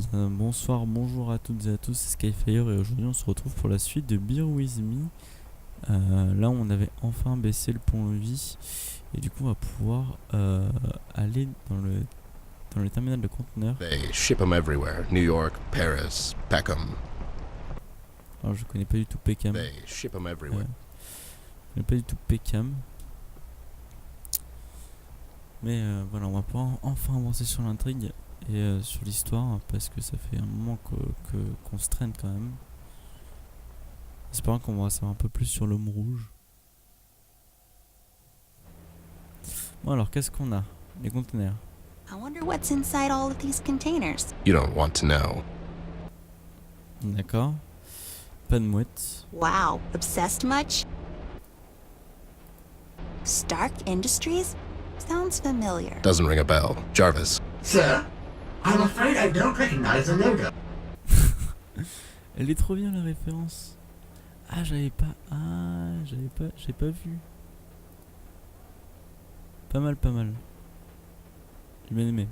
bien, bonsoir, bonjour à toutes et à tous, c'est Skyfire et aujourd'hui on se retrouve pour la suite de Beer With Me. Là on avait enfin baissé le pont-levis et du coup on va pouvoir aller dans le terminal de conteneurs. They ship them everywhere. New York, Paris, Peckham. Alors je connais pas du tout Peckham. They ship them everywhere. Je connais pas du tout Peckham. Mais voilà, on va pouvoir enfin avancer sur l'intrigue et sur l'histoire parce que ça fait un moment qu'on se traîne quand même. J'espère qu'on va savoir un peu plus sur l'homme rouge. Bon alors, qu'est-ce qu'on a? Les conteneurs. I wonder what's inside all of these containers. You don't want to know. D'accord. Pas de mouette. Wow, obsessed much? Stark Industries? Sounds familiar. Doesn't ring a bell. Jarvis. Sir, I'm afraid I don't recognize the logo. Elle est trop bien la référence. Ah, j'avais pas vu. Pas mal. J'ai bien aimé.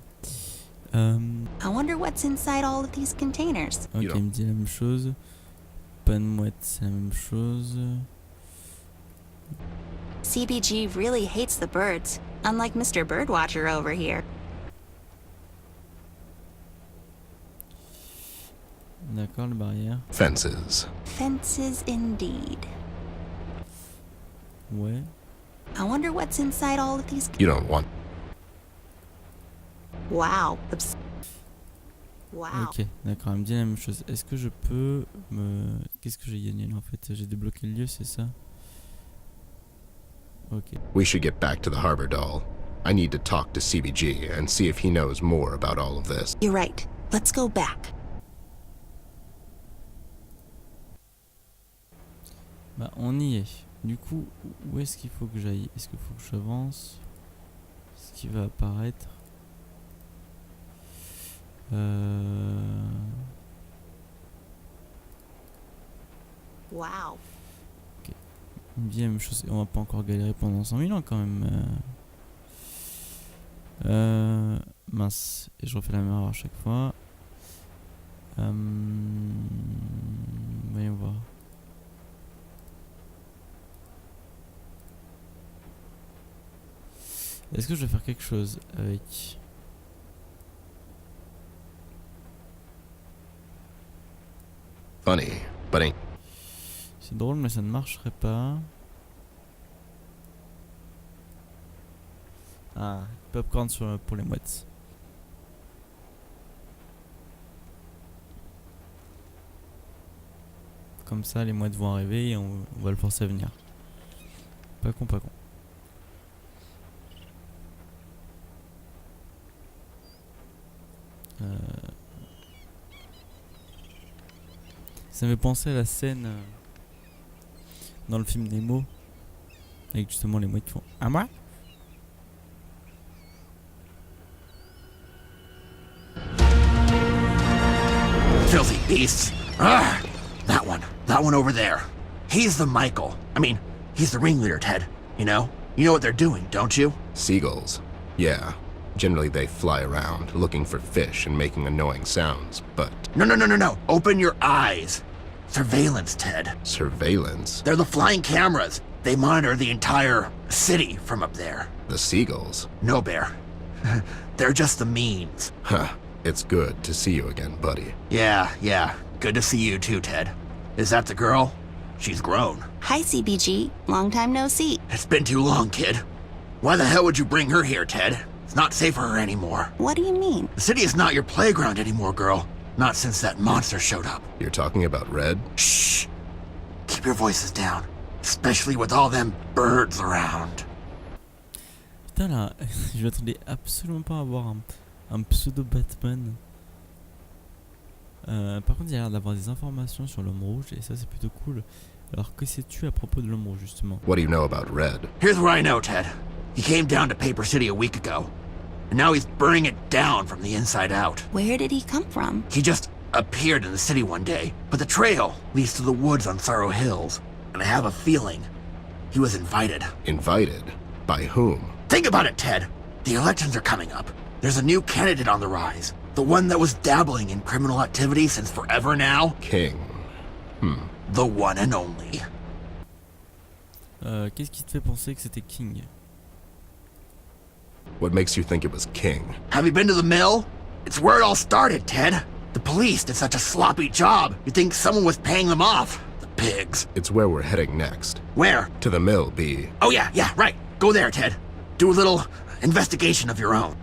I wonder what's inside all of these containers. Ok, il me dit la même chose. Pas de mouette, c'est la même chose. CBG really hates the birds, unlike Mr. Birdwatcher over here. D'accord, la barrière. Fences. Fences indeed. Ouais. I wonder what's inside all of these. You don't want. Wow. Wow. Ok, d'accord, elle me dit la même chose. Est-ce que je peux me... Qu'est-ce que j'ai gagné là en fait? J'ai débloqué le lieu, c'est ça? Ok. We should get back to the harbor, doll. I need to talk to CBG and see if he knows more about all of this. You're right. Let's go back. Bah, on y est. Du coup, où est-ce qu'il faut que j'aille? Est-ce qu'il faut que j'avance? Ce qui va apparaître. Wow. Il me dit la même chose. On va pas encore galérer pendant 100 000 ans quand même. Mince. Et je refais la même erreur à chaque fois. Voyons voir. Est-ce que je vais faire quelque chose avec... Funny, but ain't. C'est drôle mais ça ne marcherait pas. Ah, popcorn pour les mouettes. Comme ça les mouettes vont arriver et on va le forcer à venir. Pas con. Ça me fait penser à la scène dans le film Nemo avec justement les mouettes qui font à moi. Filthy beasts. Ah, that one over there. He's the Michael. I mean, he's the ringleader, Ted. You know what they're doing, don't you? Seagulls. Yeah. Generally they fly around, looking for fish and making annoying sounds, but... No. Open your eyes. Surveillance, Ted. Surveillance? They're the flying cameras. They monitor the entire city from up there. The seagulls? No, Bear. They're just the means. Huh. It's good to see you again, buddy. Yeah. Good to see you too, Ted. Is that the girl? She's grown. Hi, CBG. Long time no see. It's been too long, kid. Why the hell would you bring her here, Ted? It's not safe for her anymore. What do you mean? The city is not your playground anymore, girl. Not since that monster showed up. You're talking about Red? Shh! Keep your voices down. Especially with all them birds around. Putain là, je m'attendais absolument pas à avoir un pseudo Batman. Par contre il y a l'air d'avoir des informations sur l'homme rouge et ça c'est plutôt cool. Alors que sais-tu à propos de l'homme rouge justement? What do you know about Red? Here's what I know, Ted. He came down to Paper City a week ago. And now he's burning it down from the inside out. Where did he come from? He just appeared in the city one day, but the trail leads to the woods on Sorrow Hills. And I have a feeling he was invited. Invited? By whom? Think about it, Ted. The elections are coming up. There's a new candidate on the rise. The one that was dabbling in criminal activity since forever now? King. The one and only. Qu'est-ce qui te fait penser que c'était King? What makes you think it was King? Have you been to the mill? It's where it all started, Ted. The police did such a sloppy job. You'd think someone was paying them off. The pigs. It's where we're heading next. Where? To the mill, B. Oh yeah, right. Go there, Ted. Do a little investigation of your own.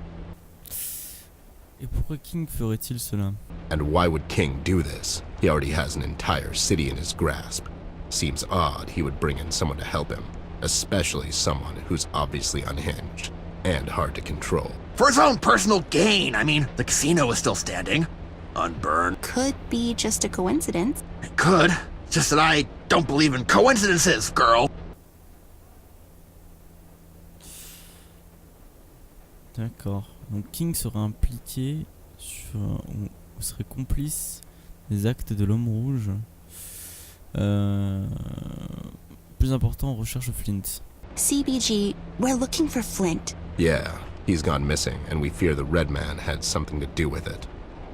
Et pourquoi King ferait-il cela? And why would King do this? He already has an entire city in his grasp. Seems odd he would bring in someone to help him, especially someone who's obviously unhinged and hard to control. For his own personal gain. I mean, the casino is still standing. Unburned. Could be just a coincidence. It could. Just that I don't believe in coincidences, girl. D'accord. Donc King serait impliqué sur, ou serait complice des actes de l'homme rouge. Plus important, recherche Flint. CBG, we're looking for Flint. Yeah, he's gone missing, and we fear the Red Man had something to do with it.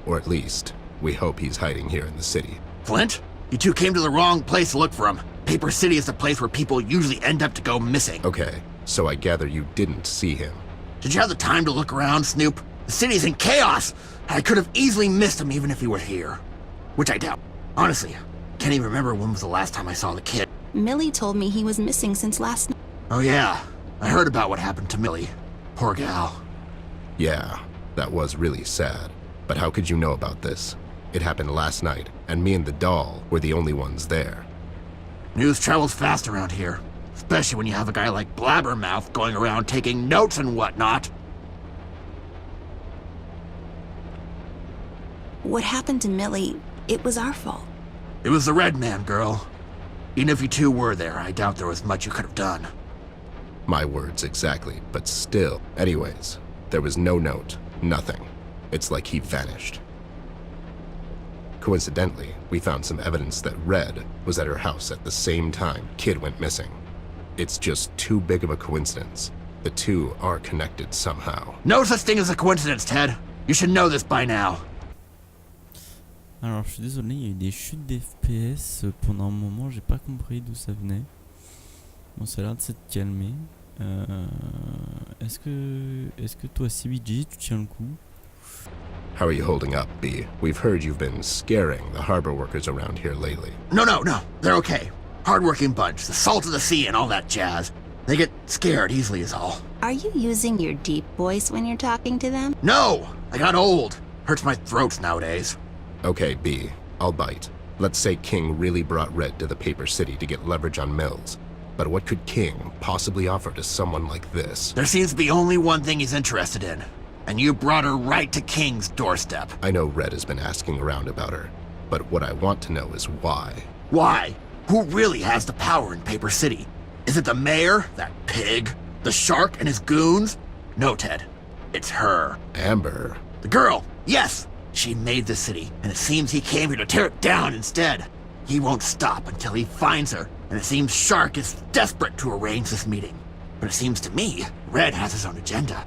Or at least, we hope he's hiding here in the city. Flint? You two came to the wrong place to look for him. Paper City is the place where people usually end up to go missing. Okay, so I gather you didn't see him. Did you have the time to look around, Snoop? The city's in chaos! I could have easily missed him even if he were here. Which I doubt. Honestly, can't even remember when was the last time I saw the kid. Millie told me he was missing since last night. Oh yeah, I heard about what happened to Millie. Poor gal. Yeah, that was really sad. But how could you know about this? It happened last night, and me and the doll were the only ones there. News travels fast around here. Especially when you have a guy like Blabbermouth going around taking notes and whatnot. What happened to Millie, it was our fault. It was the Red Man, girl. Even if you two were there, I doubt there was much you could have done. My words exactly, but still. Anyways, there was no note, nothing. It's like he vanished. Coincidentally, we found some evidence that Red was at her house at the same time Kid went missing. It's just too big of a coincidence. The two are connected somehow. No such thing as a coincidence, Ted. You should know this by now. Alors je suis désolé, il y a eu des chutes d'FPS pendant un moment, j'ai pas compris d'où ça venait. Bon, ça a l'air de s'être calmé. Est-ce que toi CBG tu tiens le coup? How are you holding up, B? We've heard you've been scaring the harbor workers around here lately. No, they're okay. Hardworking bunch, the salt of the sea and all that jazz. They get scared easily is all. Are you using your deep voice when you're talking to them? No! I got old. Hurts my throat nowadays. Okay, B, I'll bite. Let's say King really brought Red to the Paper City to get leverage on Mills. But what could King possibly offer to someone like this? There seems to be only one thing he's interested in. And you brought her right to King's doorstep. I know Red has been asking around about her, but what I want to know is why. Why? Who really has the power in Paper City? Is it the mayor, that pig? The shark and his goons? No, Ted. It's her. Amber. The girl, yes! She made the city, and it seems he came here to tear it down instead. He won't stop until he finds her, and it seems Shark is desperate to arrange this meeting. But it seems to me, Red has his own agenda.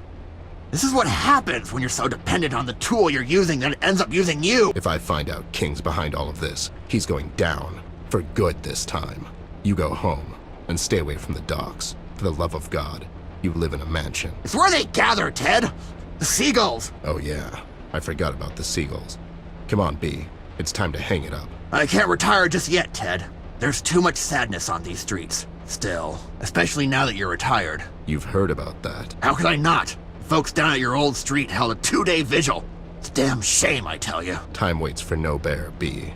This is what happens when you're so dependent on the tool you're using that it ends up using you! If I find out King's behind all of this, he's going down. For good this time. You go home, and stay away from the docks. For the love of God, you live in a mansion. It's where they gather, Ted! The seagulls! Oh yeah, I forgot about the seagulls. Come on, B. It's time to hang it up. I can't retire just yet, Ted. There's too much sadness on these streets. Still. Especially now that you're retired. You've heard about that. How could I not? Folks down at your old street held a 2-day vigil. It's a damn shame, I tell you. Time waits for no bear, B.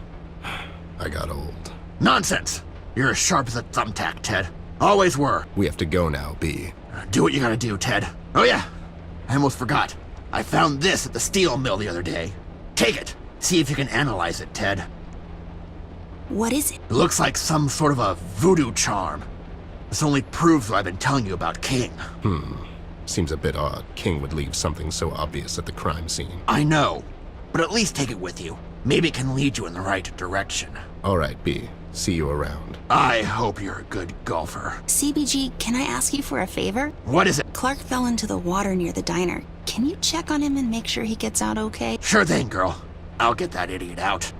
I got old. Nonsense! You're as sharp as a thumbtack, Ted. Always were. We have to go now, B. Do what you gotta do, Ted. Oh yeah, I almost forgot. I found this at the steel mill the other day. Take it. See if you can analyze it, Ted. What is it? It looks like some sort of a voodoo charm. This only proves what I've been telling you about King. Seems a bit odd King would leave something so obvious at the crime scene. I know, but at least take it with you. Maybe it can lead you in the right direction. Alright, B. See you around. I hope you're a good golfer. CBG, can I ask you for a favor? What is it? Clark fell into the water near the diner. Can you check on him and make sure he gets out okay? Sure thing, girl. I'll get that idiot out.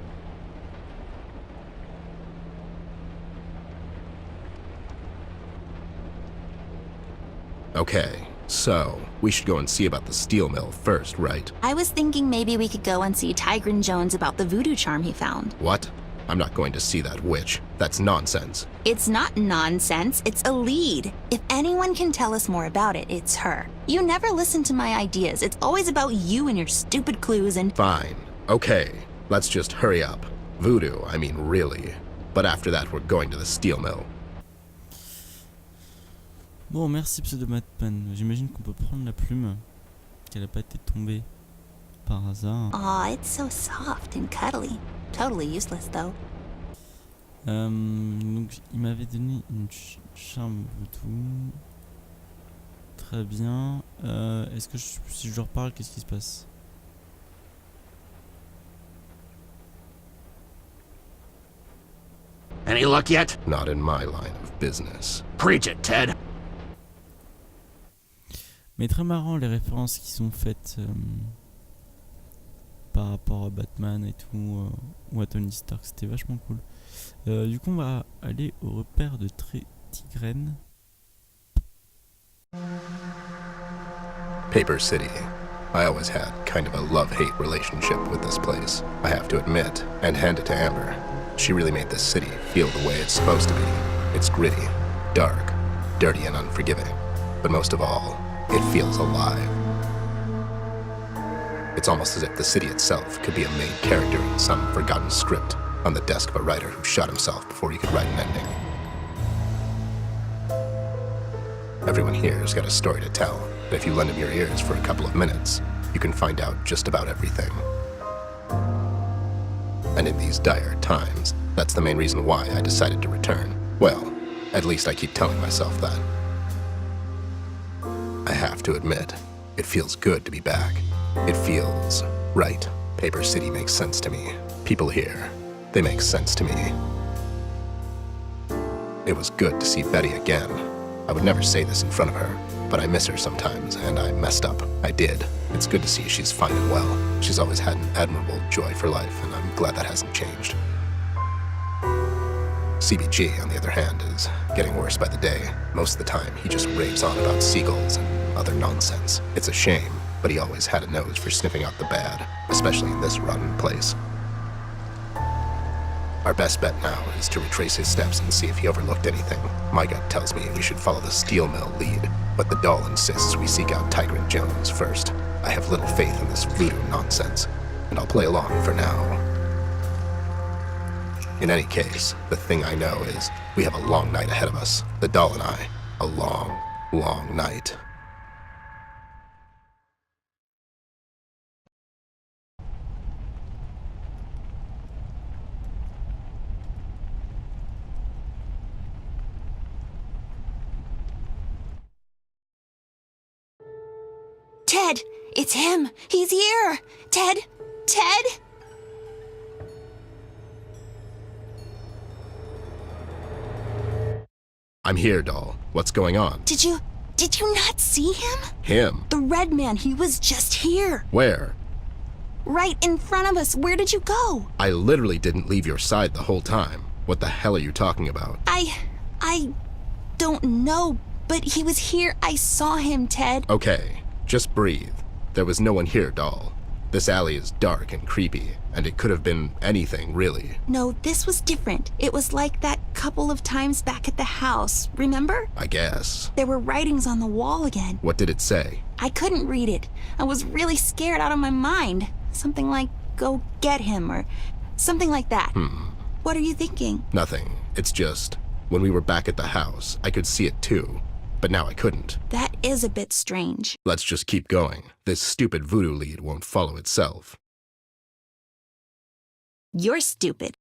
Okay, so we should go and see about the steel mill first, right? I was thinking maybe we could go and see Tigran Jones about the voodoo charm he found. What? I'm not going to see that witch. That's nonsense. It's not nonsense, it's a lead. If anyone can tell us more about it, it's her. You never listen to my ideas. It's always about you and your stupid clues and... Fine. Okay, let's just hurry up. Voodoo, I mean really. But after that, we're going to the steel mill. Bon, merci Pseudomatman. J'imagine qu'on peut prendre la plume, qu'elle a pas été tombée par hasard. Aw, it's so soft and cuddly. Totally useless, though. Donc, il m'avait donné une charme voodoo. Très bien. Est-ce que si je leur parle, qu'est-ce qui se passe? Any luck yet? Not in my line of business. Preach it, Ted. Mais très marrant les références qui sont faites par rapport à Batman et tout, ou à Tony Stark, c'était vachement cool. Du coup on va aller au repère de Tigran. Paper City. I always had kind of a love-hate relationship with this place, I have to admit, and hand it to Amber. She really made this city feel the way it's supposed to be. It's gritty, dark, dirty and unforgiving. But most of all, it feels alive. It's almost as if the city itself could be a main character in some forgotten script on the desk of a writer who shot himself before he could write an ending. Everyone here's got a story to tell, and if you lend him your ears for a couple of minutes, you can find out just about everything. And in these dire times, that's the main reason why I decided to return. Well, at least I keep telling myself that. I have to admit, it feels good to be back. It feels right. Paper City makes sense to me. People here, they make sense to me. It was good to see Betty again. I would never say this in front of her, but I miss her sometimes, and I messed up. I did. It's good to see she's fine and well. She's always had an admirable joy for life, and I'm glad that hasn't changed. CBG, on the other hand, is getting worse by the day. Most of the time, he just raves on about seagulls and other nonsense. It's a shame, but he always had a nose for sniffing out the bad, especially in this rotten place. Our best bet now is to retrace his steps and see if he overlooked anything. My gut tells me we should follow the steel mill lead, but the doll insists we seek out Tigran Jones first. I have little faith in this voodoo nonsense, and I'll play along for now. In any case, the thing I know is we have a long night ahead of us, the doll and I. A long, long night. Ted! It's him! He's here! Ted! Ted! I'm here, doll. What's going on? Did you not see him? Him? The red man, he was just here. Where? Right in front of us. Where did you go? I literally didn't leave your side the whole time. What the hell are you talking about? I don't know, but he was here. I saw him, Ted. Okay, just breathe. There was no one here, doll. This alley is dark and creepy, and it could have been anything, really. No, this was different. It was like that couple of times back at the house, remember? I guess. There were writings on the wall again. What did it say? I couldn't read it. I was really scared out of my mind. Something like, go get him, or something like that. What are you thinking? Nothing. It's just, when we were back at the house, I could see it too. But now I couldn't. That is a bit strange. Let's just keep going. This stupid voodoo lead won't follow itself. You're stupid.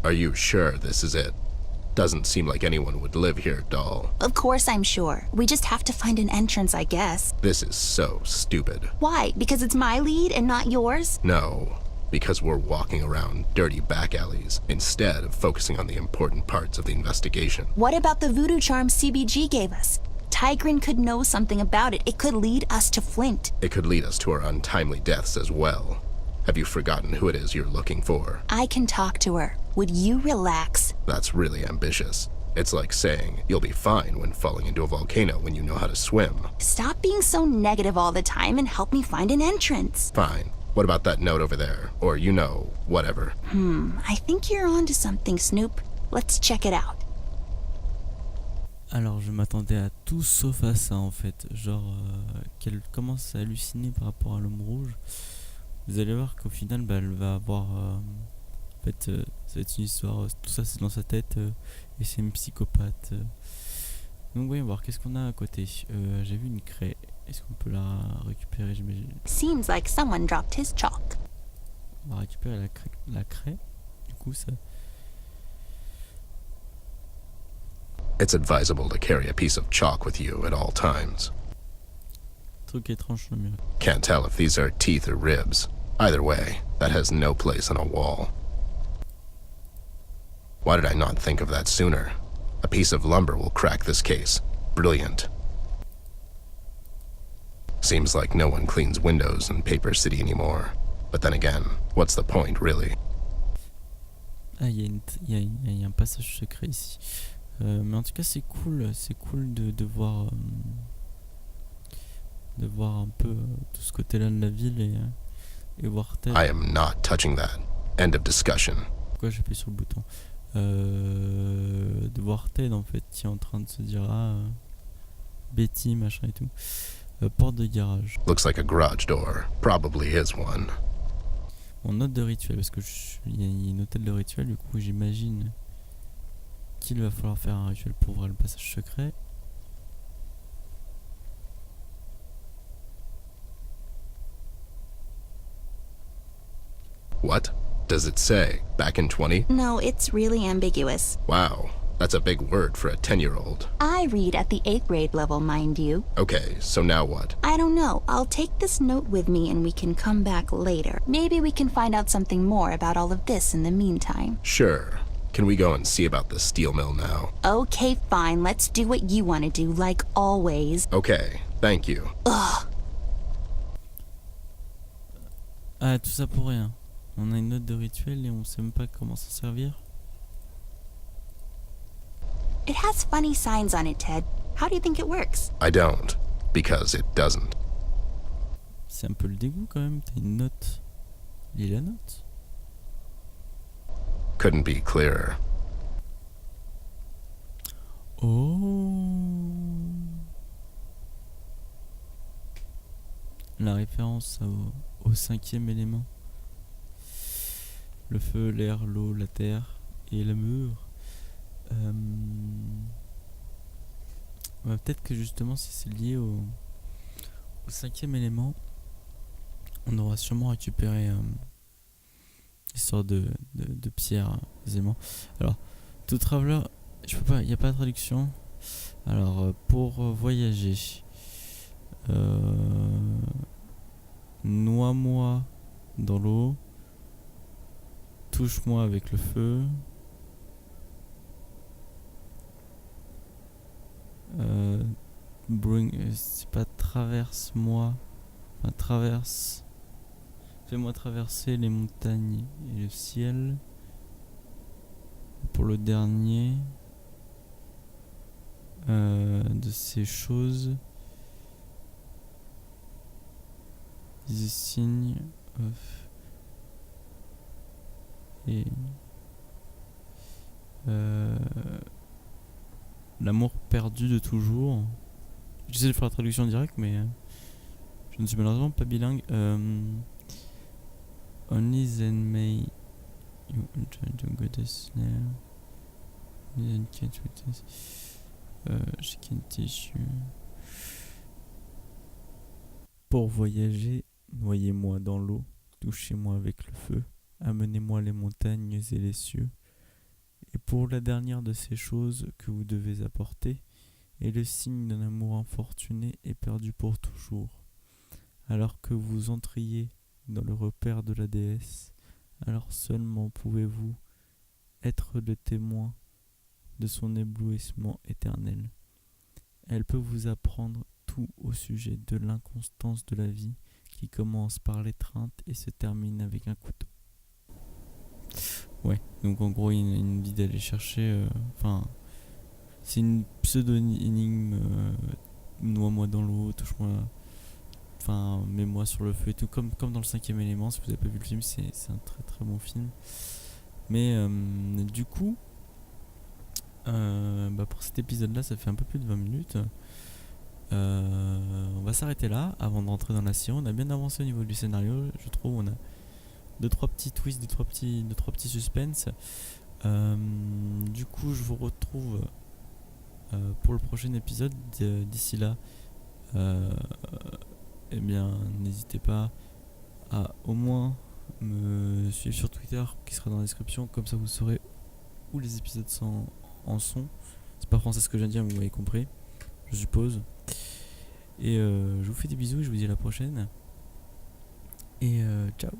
Are you sure this is it? Doesn't seem like anyone would live here, doll. Of course I'm sure. We just have to find an entrance, I guess. This is so stupid. Why? Because it's my lead and not yours? No, because we're walking around dirty back alleys instead of focusing on the important parts of the investigation. What about the voodoo charm CBG gave us? Tigrin could know something about it. It could lead us to Flint. It could lead us to our untimely deaths as well. Have you forgotten who it is you're looking for? I can talk to her. Would you relax? That's really ambitious. It's like saying you'll be fine when falling into a volcano when you know how to swim. Stop being so negative all the time and help me find an entrance. Fine. What about that note over there? Or, whatever. I think you're onto something, Snoop. Let's check it out. Alors je m'attendais à tout sauf à ça en fait. Genre qu'elle commence à halluciner par rapport à l'homme rouge. Vous allez voir qu'au final elle va avoir... en fait ça va être une histoire... tout ça c'est dans sa tête et c'est une psychopathe. Donc voyons voir qu'est-ce qu'on a à côté. J'ai vu une craie. Est-ce qu'on peut la récupérer, j'imagine? Seems like someone dropped his chalk. On va récupérer la craie. Du coup ça... It's advisable to carry a piece of chalk with you at all times. Truc étrange sur le mur. Can't tell if these are teeth or ribs. Either way, that has no place on a wall. Why did I not think of that sooner? A piece of lumber will crack this case. Brilliant. Seems like no one cleans windows in Paper City anymore. But then again, what's the point, really? Ah, il y a un passage secret ici. Mais en tout cas, c'est cool de voir un peu tout ce côté-là de la ville et voir Ted. I am not touching that. End of discussion. Pourquoi j'appuie sur le bouton? De voir Ted en fait qui est en train de se dire Betty machin et tout. Porte de garage. Looks like a garage door. Probably is one. Bon, note de rituel parce que il y a une hôtel de rituel, du coup j'imagine qu'il va falloir faire un rituel pour ouvrir le passage secret. What? Does it say? Back in 20? No, it's really ambiguous. Wow, that's a big word for a 10-year-old. I read at the 8th grade level, mind you. Okay, so now what? I don't know. I'll take this note with me and we can come back later. Maybe we can find out something more about all of this in the meantime. Sure. Can we go and see about the steel mill now? Okay, fine. Let's do what you want to do, like always. Okay, thank you. Ugh. Ah, tout ça pour rien. On a une note de rituel et on sait même pas comment s'en servir. It has funny signs on it, Ted. How do you think it works? I don't, because it doesn't. C'est un peu le dégoût quand même. T'as une note. Lis la note. Couldn't be clearer. Oh. La référence au 5e élément. Le feu, l'air, l'eau, la terre et la mur. Peut-être que justement si c'est lié au 5e élément, on aura sûrement récupéré histoire de pierre aisément. Alors, to traveler, je peux pas, il n'y a pas de traduction. Alors, pour voyager, noie-moi dans l'eau, touche-moi avec le feu, c'est pas traverse-moi, enfin traverse. Fais-moi traverser les montagnes et le ciel. Pour le dernier de ces choses, the sign of et l'amour perdu de toujours. J'essaie de faire la traduction directe, mais je ne suis malheureusement pas bilingue. Only then may you enter into God's snare. Only then can't witness. She can teach you. Pour voyager, noyez-moi dans l'eau, touchez-moi avec le feu, amenez-moi les montagnes et les cieux, Et pour la dernière de ces choses que vous devez apporter est le signe d'un amour infortuné et perdu pour toujours. Alors que vous entriez dans le repère de la déesse, alors seulement pouvez-vous être le témoin de son éblouissement éternel. Elle peut vous apprendre tout au sujet de l'inconstance de la vie qui commence par l'étreinte et se termine avec un couteau. Ouais, donc en gros il nous dit d'aller chercher, c'est une pseudo-énigme, noie-moi dans l'eau, touche-moi, mets-moi sur le feu et tout, comme dans le 5e élément. Si vous n'avez pas vu le film, c'est un très très bon film. Mais du coup, pour cet épisode là, ça fait un peu plus de 20 minutes. On va s'arrêter là avant de rentrer dans la série. On a bien avancé au niveau du scénario, je trouve. On a 2-3 petits twists, 2-3 petits suspens. Du coup, je vous retrouve pour le prochain épisode. D'ici là, eh bien, n'hésitez pas à au moins me suivre sur Twitter, qui sera dans la description. Comme ça, vous saurez où les épisodes en sont. C'est pas français ce que je viens de dire, mais vous m'avez compris, je suppose. Et je vous fais des bisous et je vous dis à la prochaine. Et ciao.